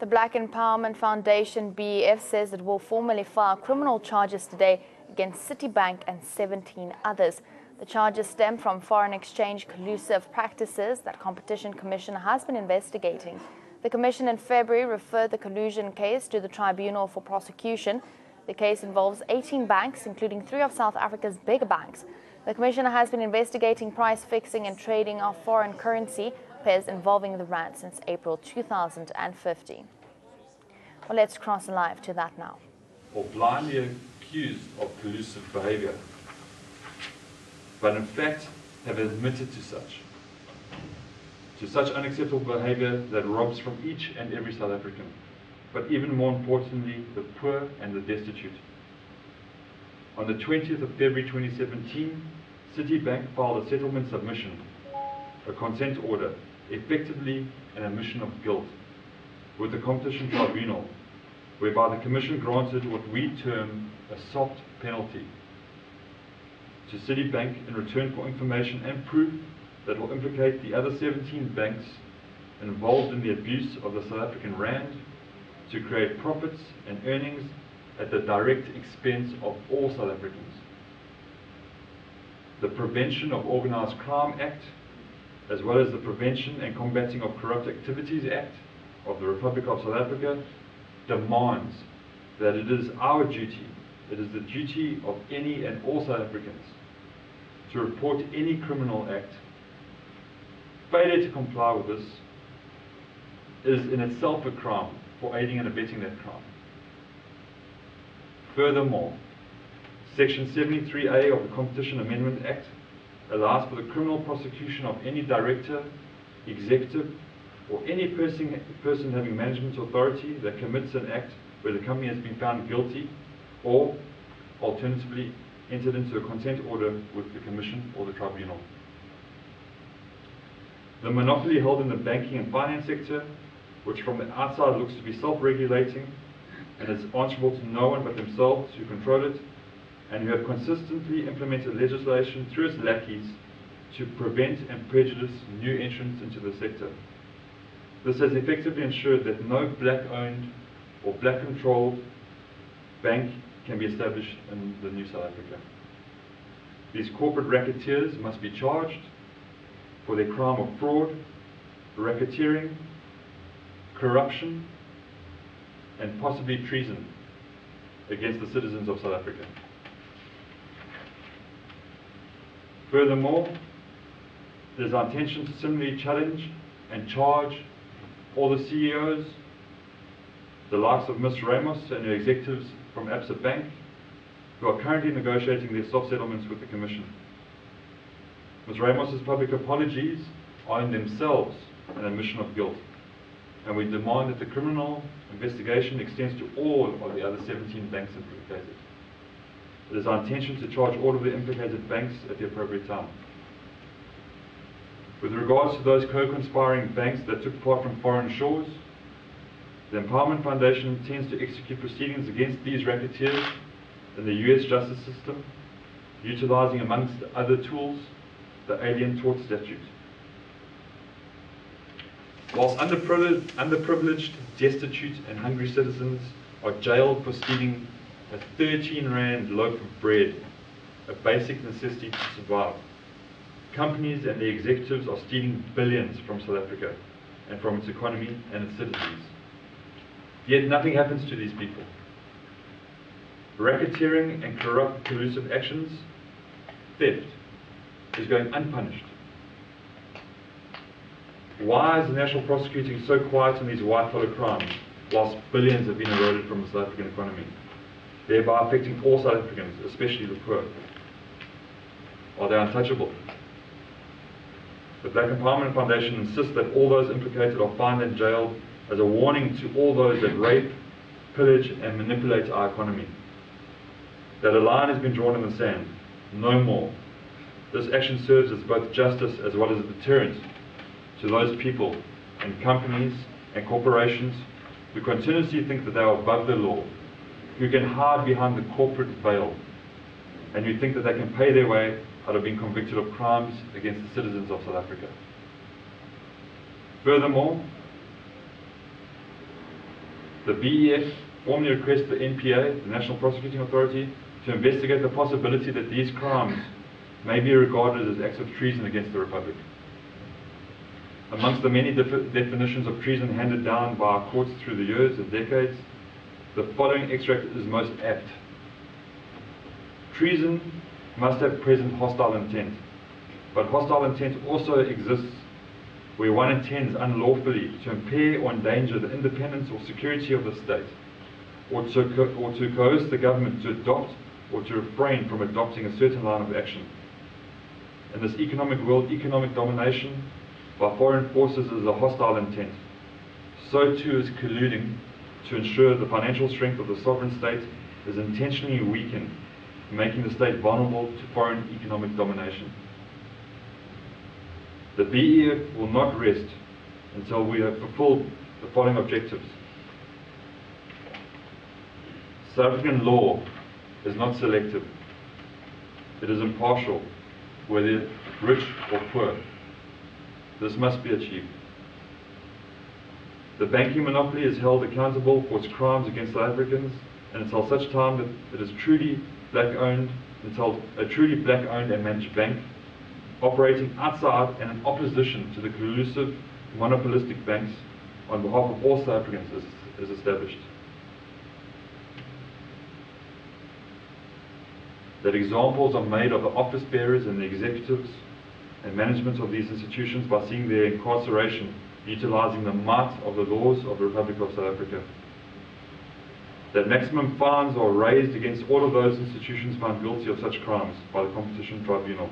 The Black Empowerment Foundation, BEF, says it will formally file criminal charges today against Citibank and 17 others. The charges stem from foreign exchange collusive practices that Competition Commission has been investigating. The Commission in February referred the collusion case to the Tribunal for prosecution. The case involves 18 banks, including 3 of South Africa's bigger banks. The Commission has been investigating price fixing and trading of foreign currency pairs involving the rand since April 2015. Well, let's cross live to that now. Or blindly accused of collusive behavior, but in fact have admitted to such unacceptable behavior that robs from each and every South African, but even more importantly, the poor and the destitute. On the 20th of February 2017, Citibank filed a settlement submission, a consent order, effectively an admission of guilt, with the Competition Tribunal, whereby the Commission granted what we term a soft penalty to Citibank in return for information and proof that will implicate the other 17 banks involved in the abuse of the South African rand to create profits and earnings at the direct expense of all South Africans. The Prevention of Organised Crime Act, as well as the Prevention and Combating of Corrupt Activities Act of the Republic of South Africa, demands that it is our duty, it is the duty of any and all South Africans to report any criminal act. Failure to comply with this is in itself a crime for aiding and abetting that crime. Furthermore, Section 73A of the Competition Amendment Act allows for the criminal prosecution of any director, executive, or any person having management authority that commits an act where the company has been found guilty, or alternatively entered into a consent order with the Commission or the Tribunal. The monopoly held in the banking and finance sector, which from the outside looks to be self-regulating and is answerable to no one but themselves who control it, and who have consistently implemented legislation through its lackeys to prevent and prejudice new entrants into the sector. This has effectively ensured that no black-owned or black-controlled bank can be established in the new South Africa. These corporate racketeers must be charged for their crime of fraud, racketeering, corruption, and possibly treason against the citizens of South Africa. Furthermore, it is our intention to similarly challenge and charge all the CEOs, the likes of Ms. Ramos and her executives from Absa Bank, who are currently negotiating their soft settlements with the Commission. Ms. Ramos's public apologies are in themselves an admission of guilt, and we demand that the criminal investigation extends to all of the other 17 banks implicated. It is our intention to charge all of the implicated banks at the appropriate time. With regards to those co-conspiring banks that took part from foreign shores, the Empowerment Foundation intends to execute proceedings against these racketeers in the US justice system, utilizing amongst other tools the Alien Tort Statute. Whilst underprivileged, destitute and hungry citizens are jailed for stealing a 13 rand loaf of bread, a basic necessity to survive, companies and their executives are stealing billions from South Africa and from its economy and its citizens. Yet nothing happens to these people. Racketeering and corrupt collusive actions, theft, is going unpunished. Why is the National Prosecuting so quiet on these white-collar crimes, whilst billions have been eroded from the South African economy, thereby affecting all South Africans, especially the poor? Are they untouchable? The Black Empowerment Foundation insists that all those implicated are fined and jailed as a warning to all those that rape, pillage and manipulate our economy. That a line has been drawn in the sand, no more. This action serves as both justice as well as a deterrent to those people and companies and corporations who continuously think that they are above the law, who can hide behind the corporate veil, and who think that they can pay their way out of being convicted of crimes against the citizens of South Africa. Furthermore, The BEF formally requests the NPA, the National Prosecuting Authority, to investigate the possibility that these crimes may be regarded as acts of treason against the Republic. Amongst the many definitions of treason handed down by our courts through the years and decades, the following extract is most apt. Treason must have present hostile intent, but hostile intent also exists where one intends unlawfully to impair or endanger the independence or security of the state, or to coerce the government to adopt or to refrain from adopting a certain line of action. In this economic world, economic domination by foreign forces is a hostile intent. So too is colluding to ensure the financial strength of the sovereign state is intentionally weakened, making the state vulnerable to foreign economic domination. The BEF will not rest until we have fulfilled the following objectives. South African law is not selective. It is impartial, whether rich or poor. This must be achieved. The banking monopoly is held accountable for its crimes against South Africans, and until such time that it is truly black-owned, until a truly black-owned and managed bank operating outside and in opposition to the collusive, monopolistic banks on behalf of all South Africans is established. That examples are made of the office bearers and the executives and management of these institutions by seeing their incarceration utilizing the might of the laws of the Republic of South Africa. That maximum fines are raised against all of those institutions found guilty of such crimes by the Competition Tribunal.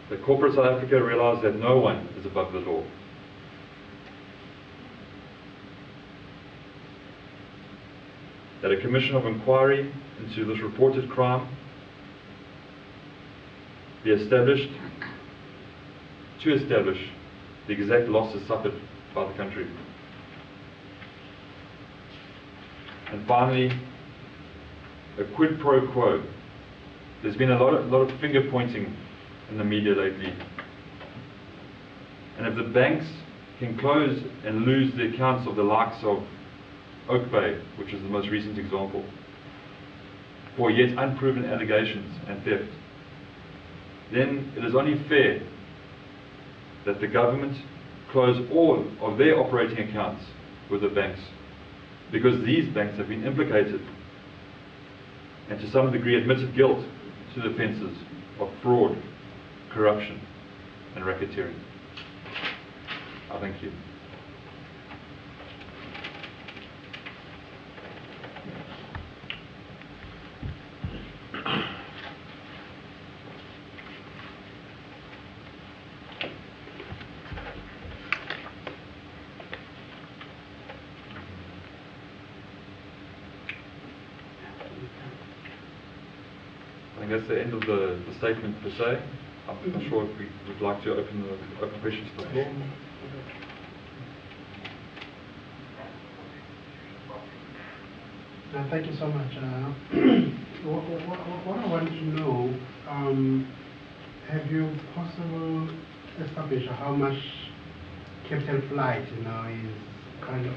That corporate South Africa realize that no one is above the law. That a commission of inquiry into this reported crime be established to establish the exact losses suffered by the country. And finally, a quid pro quo. There's been a lot of finger pointing in the media lately. And if the banks can close and lose the accounts of the likes of Oak Bay, which is the most recent example, for yet unproven allegations and theft, then it is only fair that the government close all of their operating accounts with the banks, because these banks have been implicated and to some degree admitted guilt to the offences of fraud, corruption and racketeering. I thank you. I think that's the end of the statement per se. I'm not sure if we would like to open questions to the floor. Thank you so much. What I want to know, have you possibly established how much capital flight, is currently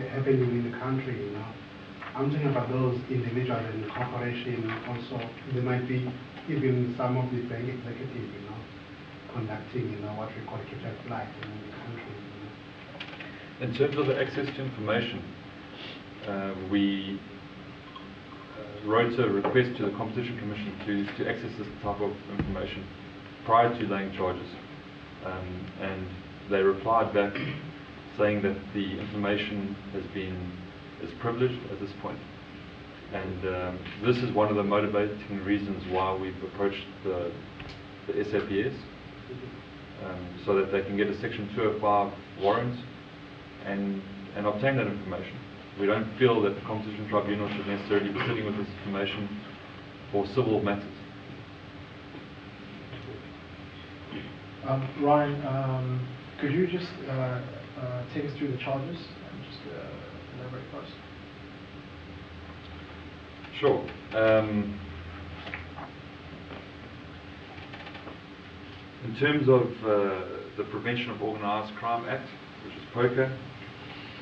happening in the country, I'm talking about those individuals and corporations also. There might be even some of the bank executives, conducting, what we call capital flight in the country. In terms of the access to information, we wrote a request to the Competition Commission to access this type of information prior to laying charges, and they replied back saying that the information is privileged at this point, and this is one of the motivating reasons why we've approached the SAPS, so that they can get a Section 205 warrant and obtain that information. We don't feel that the Competition Tribunal should necessarily be sitting with this information for civil matters. Ryan, could you just take us through the charges and just elaborate for us? Sure. In terms of the Prevention of Organised Crime Act, which is POCA,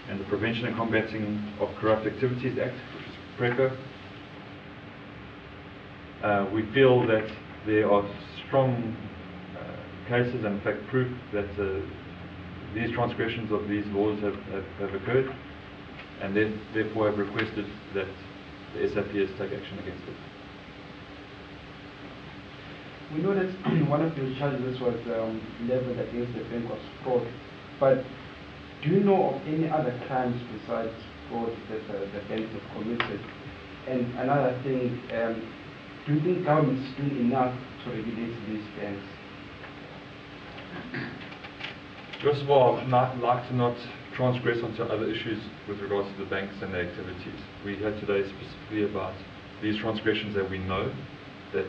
and the Prevention and Combating of Corrupt Activities Act, which is PRECO. We feel that there are strong cases and in fact proof that these transgressions of these laws have occurred, and therefore have requested that the SAPS take action against it. We know that one of the charges was leveled against the bank was fraud, but do you know of any other crimes besides fraud that the banks have committed? And another thing, do you think government is doing enough to regulate these banks? First of all, I'd like to not transgress onto other issues with regards to the banks and their activities. We heard today specifically about these transgressions that we know, that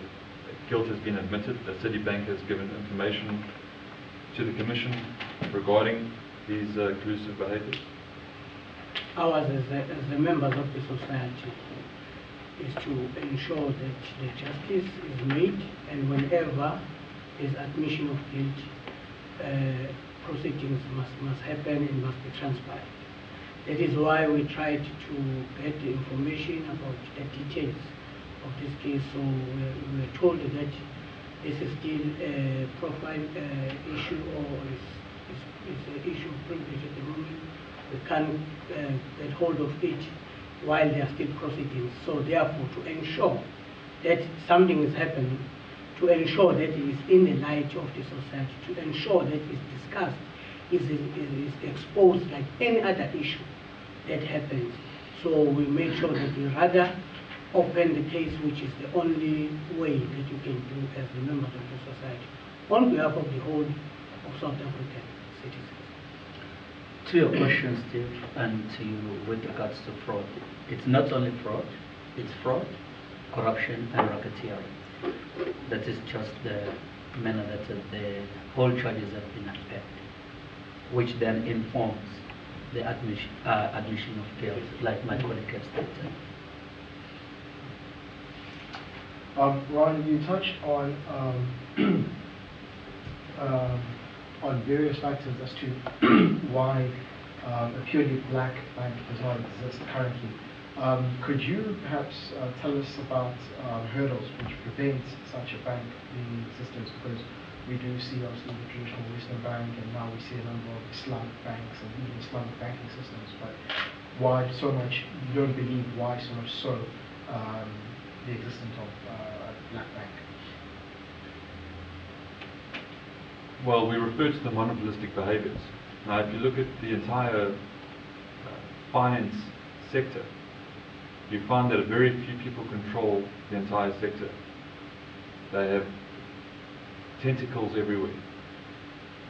guilt has been admitted, that Citibank has given information to the Commission regarding these collusive behaviours. Ours as the members of the society is to ensure that the justice is made, and whenever there's admission of guilt, proceedings must happen and must be transparent. That is why we tried to get the information about the details of this case. So we were told that this is still a profile issue, or is an issue of privilege at the moment. We can't get hold of it while there are still proceedings. So therefore, to ensure that something is happening, to ensure that it is in the light of the society, to ensure that it's discussed, is exposed like any other issue that happens. So we made sure that we rather open the case, which is the only way that you can do as a member of the society, on behalf of the whole of South African citizens. To your question, Steve, and to you with regards to fraud, it's not only fraud, it's fraud, corruption, and racketeering. That is just the manner that the whole charges have been unpacked, which then informs the admission of guilt, like my colleague has stated. Ron, you touched on various factors as to why a purely black bank does not exist currently. Could you perhaps tell us about hurdles which prevent such a bank being in existence? Because we do see obviously the traditional Western Bank, and now we see a number of Islamic banks and even Islamic banking systems. But why so much, you don't believe, why so much so the existence of a black bank? Well, we refer to the monopolistic behaviours. Now, if you look at the entire finance sector, you find that very few people control the entire sector. They have tentacles everywhere.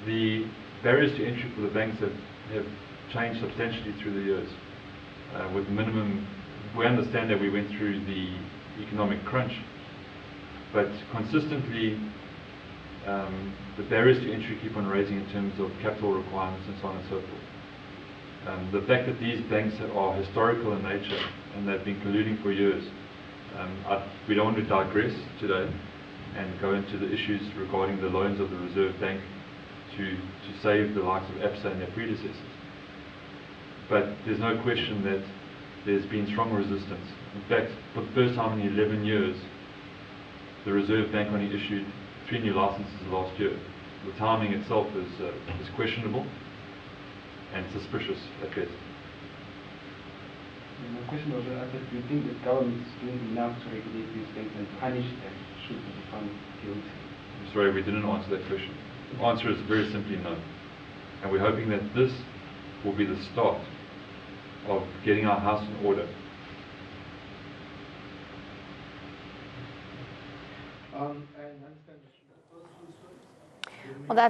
The barriers to entry for the banks have changed substantially through the years. With minimum, we understand that we went through the economic crunch, but consistently the barriers to entry keep on raising in terms of capital requirements and so on and so forth. The fact that these banks are historical in nature and they've been colluding for years, we don't want to digress today and go into the issues regarding the loans of the Reserve Bank to save the likes of ABSA and their predecessors. But there's no question that there's been strong resistance. In fact, for the first time in 11 years, the Reserve Bank only issued 3 new licenses last year. The timing itself is questionable and suspicious at best. My question was, do you think the government is doing enough to regulate these banks and punish them should they be found guilty? I'm sorry, we didn't answer that question. The answer is very simply no. And we're hoping that this will be the start of getting our house in order. Well, that's